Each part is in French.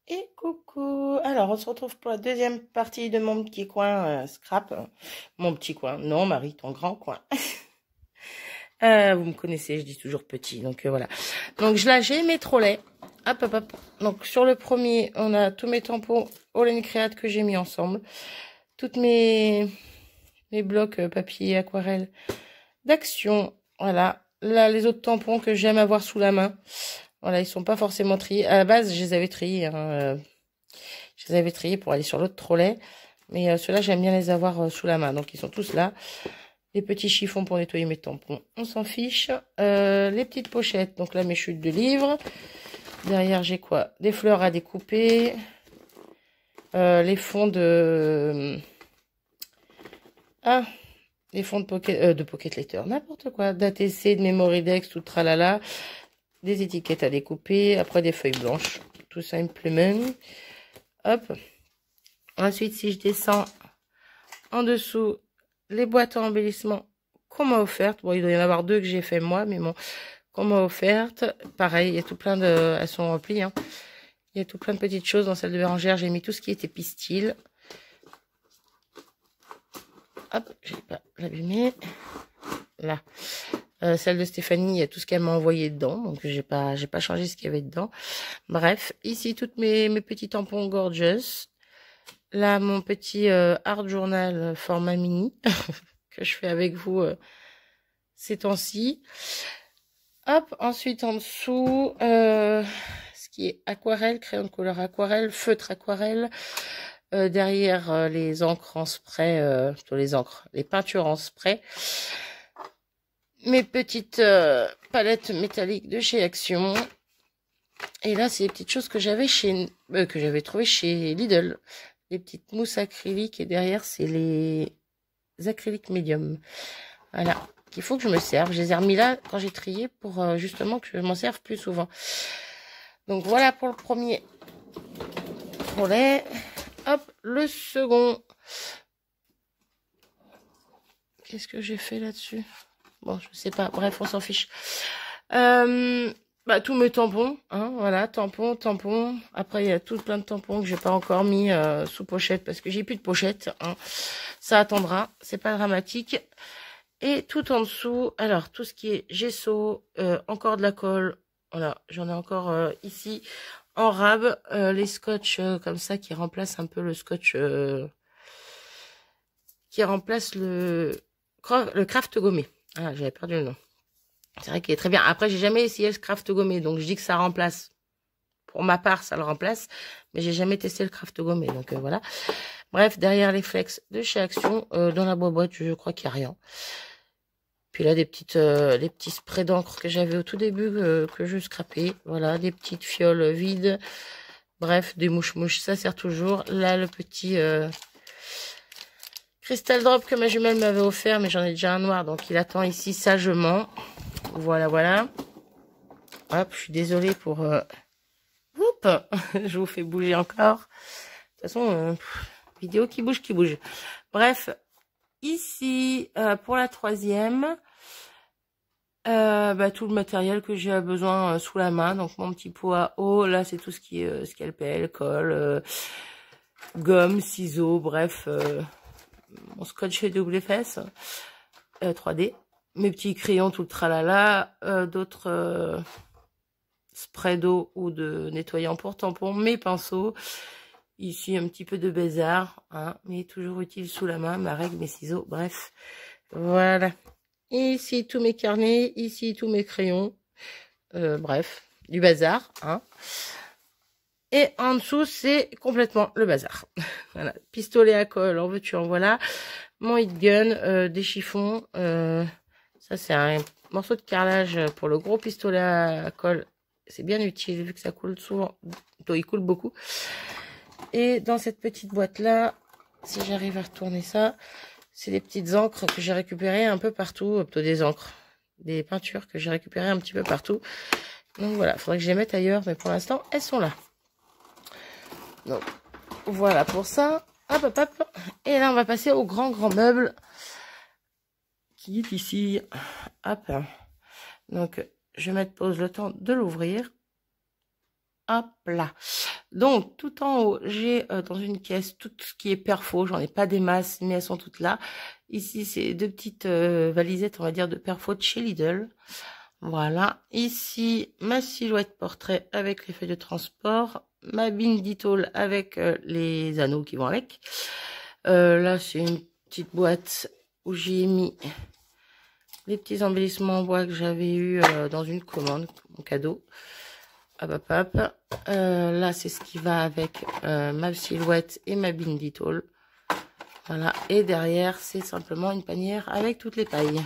Et coucou! Alors, on se retrouve pour la deuxième partie de mon petit coin scrap. Mon petit coin. Non, Marie, ton grand coin. Vous me connaissez, je dis toujours petit. Donc, voilà. Donc, j'ai mes trolleys. Hop, hop, hop. Donc, sur le premier, on a tous mes tampons All & Create que j'ai mis ensemble. Toutes mes blocs papier, aquarelle d'Action. Voilà. Là, les autres tampons que j'aime avoir sous la main. Voilà, ils sont pas forcément triés. À la base, je les avais triés. Je les avais triés pour aller sur l'autre trolley. Mais ceux-là, j'aime bien les avoir sous la main. Donc, ils sont tous là. Les petits chiffons pour nettoyer mes tampons, on s'en fiche. Les petites pochettes. Donc là, mes chutes de livres. Derrière, j'ai quoi? Des fleurs à découper. Les fonds de... les fonds de Pocket Letter. N'importe quoi. D'ATC, de Memorydex, tout tralala. Des étiquettes à découper. Après, des feuilles blanches. Tout simplement. Hop. Ensuite, si je descends en dessous, les boîtes à embellissement qu'on m'a offertes. Bon, il doit y en avoir deux que j'ai fait moi, mais bon, qu'on m'a offertes. Pareil, il y a tout plein de... Elles sont remplies, hein. Il y a tout plein de petites choses dans celle de Bérangère. J'ai mis tout ce qui était pistil. Hop, je vais pas l'abîmer. Là. Celle de Stéphanie, il y a tout ce qu'elle m'a envoyé dedans. Donc, j'ai pas changé ce qu'il y avait dedans. Bref, ici, toutes mes petits tampons Gorgeous. Là, mon petit art journal format mini que je fais avec vous ces temps-ci. Hop, ensuite en dessous, ce qui est aquarelle, crayon de couleur aquarelle, feutre aquarelle. Derrière les encres en spray, plutôt les peintures en spray. Mes petites palettes métalliques de chez Action. Et là, c'est les petites choses que j'avais trouvées chez Lidl. Les petites mousses acryliques et derrière c'est les acryliques médium. Voilà, qu'il faut que je me serve. Je les ai remis là quand j'ai trié pour justement que je m'en serve plus souvent. Donc voilà pour le premier trolley. Hop, le second. Qu'est-ce que j'ai fait là-dessus? Bon, je sais pas. Bref, on s'en fiche. Tous mes tampons, hein, voilà, tampons. Après, il y a tout plein de tampons que j'ai pas encore mis sous pochette parce que j'ai plus de pochette, hein. Ça attendra, c'est pas dramatique. Et tout en dessous, alors, tout ce qui est gesso, encore de la colle, voilà, j'en ai encore ici, en rab, les scotch comme ça qui remplacent un peu le scotch, qui remplace le craft gommé. Ah, j'avais perdu le nom. C'est vrai qu'il est très bien. Après, j'ai jamais essayé le craft gommé, donc je dis que ça remplace. Pour ma part, ça le remplace, mais j'ai jamais testé le craft gommé, donc voilà. Bref, derrière les flex de chez Action, dans la boîte, je crois qu'il n'y a rien. Puis là, les petits sprays d'encre que j'avais au tout début, que je scrapais. Voilà, des petites fioles vides. Bref, des mouches-mouches, ça sert toujours. Là, le petit Crystal Drop que ma jumelle m'avait offert, mais j'en ai déjà un noir, donc il attend ici sagement. Voilà. Hop, je suis désolée pour... Oups, je vous fais bouger encore. De toute façon, vidéo qui bouge. Bref, ici, pour la troisième, tout le matériel que j'ai besoin sous la main. Donc, mon petit pot à eau. Là, c'est tout ce qui est scalpel, colle, gomme, ciseaux, bref. Mon scotch double fesses 3D. Mes petits crayons, tout le tralala. D'autres... spray d'eau ou de nettoyant pour tampons, mes pinceaux, ici un petit peu de bazar, hein, mais toujours utile sous la main, ma règle, mes ciseaux, bref, voilà. Ici tous mes carnets, ici tous mes crayons, bref, du bazar, hein. Et en dessous, c'est complètement le bazar. Voilà, pistolet à colle, en veux-tu, en voilà. Mon heat gun, des chiffons, ça c'est un morceau de carrelage pour le gros pistolet à colle. C'est bien utile vu que ça coule souvent. Il coule beaucoup. Et dans cette petite boîte-là, si j'arrive à retourner ça, c'est des petites encres que j'ai récupérées un peu partout. Plutôt des encres, des peintures que j'ai récupérées un petit peu partout. Donc voilà, il faudrait que je les mette ailleurs, mais pour l'instant, elles sont là. Donc voilà pour ça. Hop. Et là, on va passer au grand meuble qui est ici. Hop. Donc... je vais mettre pause le temps de l'ouvrir. Hop là. Donc, tout en haut, j'ai dans une caisse tout ce qui est perfo. J'en ai pas des masses, mais elles sont toutes là. Ici, c'est deux petites valisettes, on va dire, de perfo de chez Lidl. Voilà. Ici, ma silhouette portrait avec les feuilles de transport. Ma bine Ditol avec les anneaux qui vont avec. Là, c'est une petite boîte où j'ai mis les petits embellissements en bois que j'avais eu dans une commande, mon cadeau. Hop, hop, hop. Là, c'est ce qui va avec ma silhouette et ma bine Ditol. Voilà. Et derrière, c'est simplement une panière avec toutes les pailles.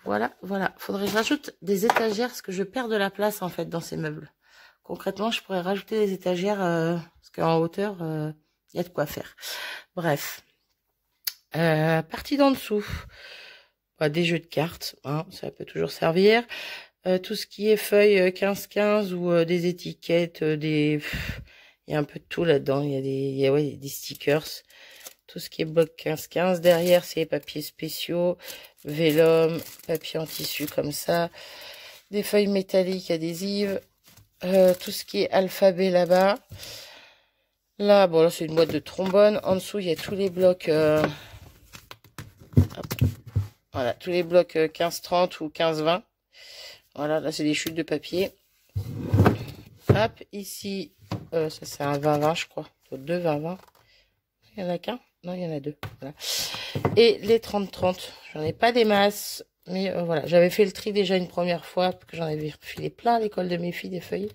Voilà, voilà. Faudrait que je rajoute des étagères parce que je perds de la place en fait dans ces meubles. Concrètement, je pourrais rajouter des étagères parce qu'en hauteur, il y a de quoi faire. Bref. Partie d'en dessous. Bah, des jeux de cartes, hein, ça peut toujours servir. Tout ce qui est feuilles 15-15 ou des étiquettes, il y a un peu de tout là-dedans. Il y a des stickers. Tout ce qui est bloc 15-15. Derrière, c'est les papiers spéciaux, vélum, papier en tissu comme ça. Des feuilles métalliques adhésives. Tout ce qui est alphabet là-bas. Là, bon, là, c'est une boîte de trombone. En dessous, il y a tous les blocs... voilà, tous les blocs 15-30 ou 15-20. Voilà, là, c'est des chutes de papier. Hop, ici, ça, c'est un 20-20, je crois. Deux 20-20. Il y en a qu'un? Non, il y en a deux. Voilà. Et les 30-30. J'en ai pas des masses. Mais voilà, j'avais fait le tri déjà une première fois. Parce que j'en avais refilé plein à l'école de mes filles, des feuilles.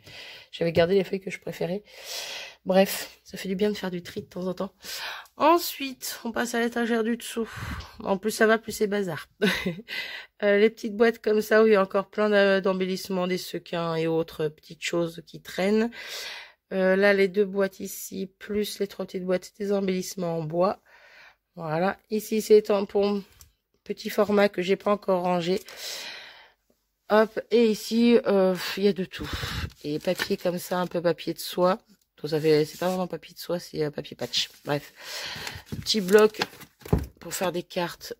J'avais gardé les feuilles que je préférais. Bref, ça fait du bien de faire du tri de temps en temps. Ensuite, on passe à l'étagère du dessous. En plus ça va, plus c'est bazar. Les petites boîtes comme ça où il y a encore plein d'embellissements, des sequins et autres petites choses qui traînent. Là, les deux boîtes ici, plus les trois petites boîtes, c'est des embellissements en bois. Voilà. Ici, c'est les tampons, petit format que j'ai pas encore rangé. Hop, et ici, il y a de tout. Et papier comme ça, un peu papier de soie. C'est pas vraiment papier de soie, c'est papier patch. Bref, petit bloc pour faire des cartes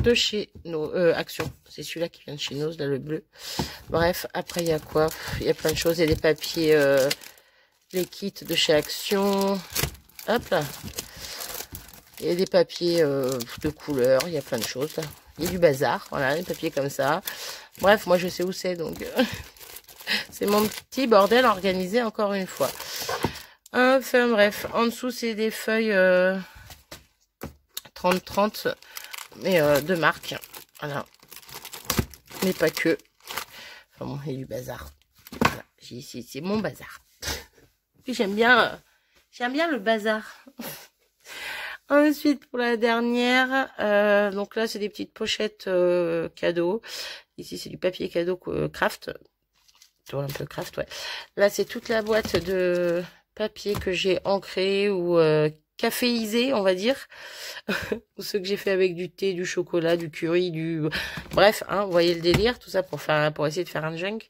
de chez nos Action. C'est celui-là qui vient de chez nous, là le bleu. Bref, après il y a quoi? Il y a plein de choses. Il y a des papiers, les kits de chez Action. Hop là. Il y a des papiers de couleur. Il y a plein de choses. Là. Il y a du bazar. Voilà, des papiers comme ça. Bref, moi je sais où c'est donc. C'est mon petit bordel organisé encore une fois. Enfin bref, en dessous c'est des feuilles 30-30, mais de marque. Voilà. Mais pas que. Enfin bon, il y a du bazar. Voilà, j'ai ici, c'est mon bazar. Puis j'aime bien le bazar. Ensuite, pour la dernière, donc là c'est des petites pochettes cadeaux. Ici c'est du papier cadeau craft. Un peu craft, ouais. Là, c'est toute la boîte de papier que j'ai ancré ou caféisé, on va dire. Ou ceux que j'ai fait avec du thé, du chocolat, du curry, bref, hein, vous voyez le délire, tout ça pour essayer de faire un junk.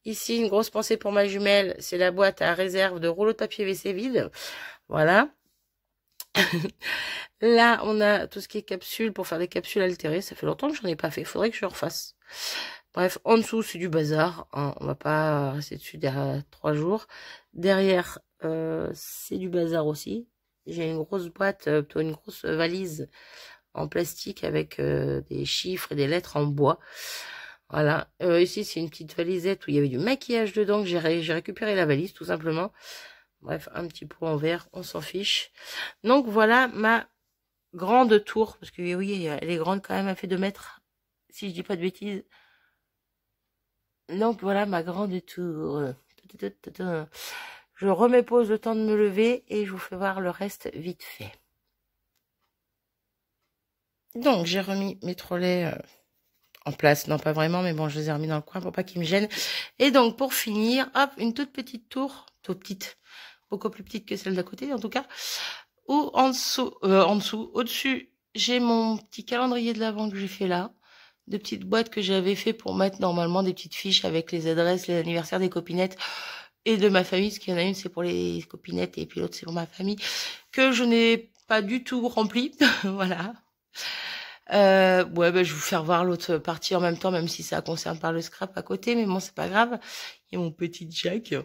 Ici, une grosse pensée pour ma jumelle, c'est la boîte à réserve de rouleaux de papier WC vide. Voilà. Là, on a tout ce qui est capsules pour faire des capsules altérées. Ça fait longtemps que j'en ai pas fait. Faudrait que je le refasse. Bref, en dessous, c'est du bazar. Hein. On va pas rester dessus derrière 3 jours. Derrière, c'est du bazar aussi. J'ai une grosse boîte, plutôt une grosse valise en plastique avec des chiffres et des lettres en bois. Voilà. Ici, c'est une petite valisette où il y avait du maquillage dedans. J'ai récupéré la valise, tout simplement. Bref, un petit pot en verre, on s'en fiche. Donc, voilà ma grande tour. Parce que oui, elle est grande quand même, elle fait 2 mètres. Si je dis pas de bêtises. Donc voilà ma grande tour. Je remets pause le temps de me lever et je vous fais voir le reste vite fait. Donc j'ai remis mes trolleys en place. Non pas vraiment mais bon je les ai remis dans le coin pour pas qu'ils me gênent. Et donc pour finir, hop, une toute petite tour. Toute petite. Beaucoup plus petite que celle d'à côté en tout cas. Ou en dessous, au-dessus, j'ai mon petit calendrier de l'Avent que j'ai fait là. De petites boîtes que j'avais fait pour mettre normalement des petites fiches avec les adresses, les anniversaires des copinettes et de ma famille. Parce qu'il y en a une, c'est pour les copinettes et puis l'autre, c'est pour ma famille. Que je n'ai pas du tout rempli. Voilà. Ouais, bah, je vais vous faire voir l'autre partie en même temps, même si ça concerne pas le scrap à côté, mais bon, c'est pas grave. Il y a mon petit Jack.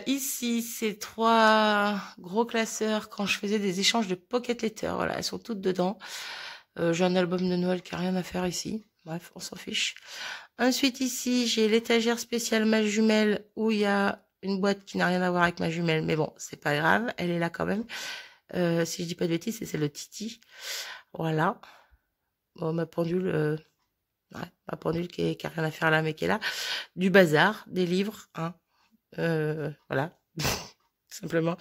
Ici, c'est 3 gros classeurs quand je faisais des échanges de pocket letters. Voilà, elles sont toutes dedans. J'ai un album de Noël qui a rien à faire ici. Bref, on s'en fiche. Ensuite, ici, j'ai l'étagère spéciale ma jumelle où il y a une boîte qui n'a rien à voir avec ma jumelle. Mais bon, c'est pas grave, elle est là quand même. Si je dis pas de bêtises, c'est le Titi. Voilà. Bon, ma pendule, ouais, ma pendule qui a rien à faire là, mais qui est là. Du bazar, des livres, hein. Voilà, simplement.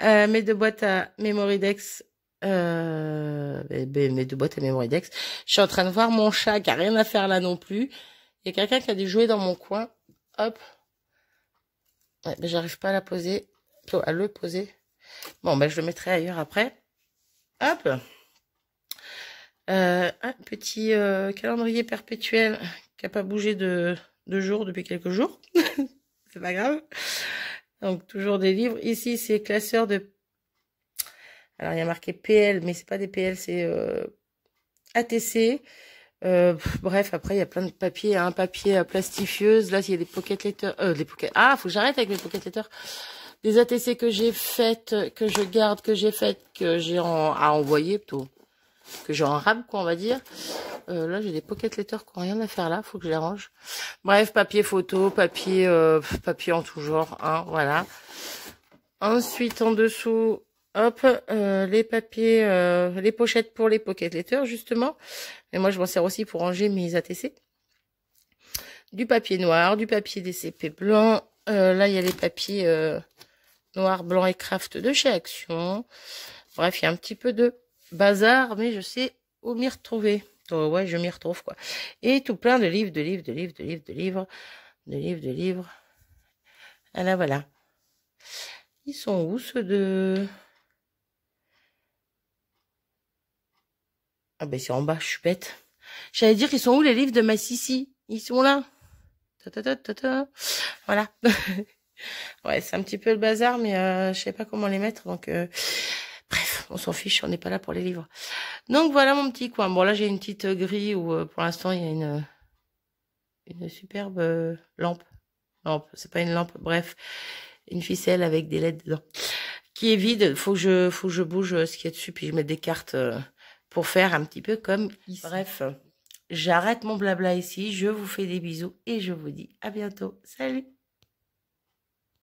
Mes 2 boîtes à Memoridex. Mes 2 boîtes à Memoridex. Je suis en train de voir mon chat qui a rien à faire là non plus. Il y a quelqu'un qui a dû jouer dans mon coin. Hop. Ouais, mais j'arrive pas à la poser. À le poser. Bon, ben je le mettrai ailleurs après. Hop. Un petit calendrier perpétuel qui a pas bougé de jour depuis quelques jours. C'est pas grave. Donc toujours des livres. Ici c'est classeur de. Alors il y a marqué PL, mais c'est pas des PL, c'est ATC. Bref, après il y a plein de papiers, hein, papier plastifieuse. Là il y a des pocket letters. Ah, faut que j'arrête avec les pocket letters. Des ATC que j'ai faites, que je garde, que j'ai faites, que j'ai à envoyer plutôt. Que j'ai en rab, quoi, on va dire. Là, j'ai des pocket letters qui n'ont rien à faire là. Faut que je les range. Bref, papier photo, papier en tout genre, hein, voilà. Ensuite, en dessous, hop, les papiers, les pochettes pour les pocket letters, justement. Mais moi, je m'en sers aussi pour ranger mes ATC. Du papier noir, du papier DCP blanc. Là, il y a les papiers noir, blanc et craft de chez Action. Bref, il y a un petit peu de bazar, mais je sais où m'y retrouver. Donc, ouais, je m'y retrouve, quoi. Et tout plein de livres, de livres. Ah là, voilà. Ils sont où, ceux de... Ah ben, c'est en bas, je suis bête. J'allais dire, ils sont où les livres de ma Sissi? Ils sont là. Voilà. Ouais, c'est un petit peu le bazar, mais je sais pas comment les mettre, donc... Bref, on s'en fiche, on n'est pas là pour les livres. Donc voilà mon petit coin. Bon là j'ai une petite grille où pour l'instant il y a une superbe lampe. Lampe, c'est pas une lampe, bref, une ficelle avec des LED dedans. Qui est vide, faut que je bouge ce qu'il y a dessus, puis je mets des cartes pour faire un petit peu comme ici. Bref, j'arrête mon blabla ici, je vous fais des bisous et je vous dis à bientôt. Salut!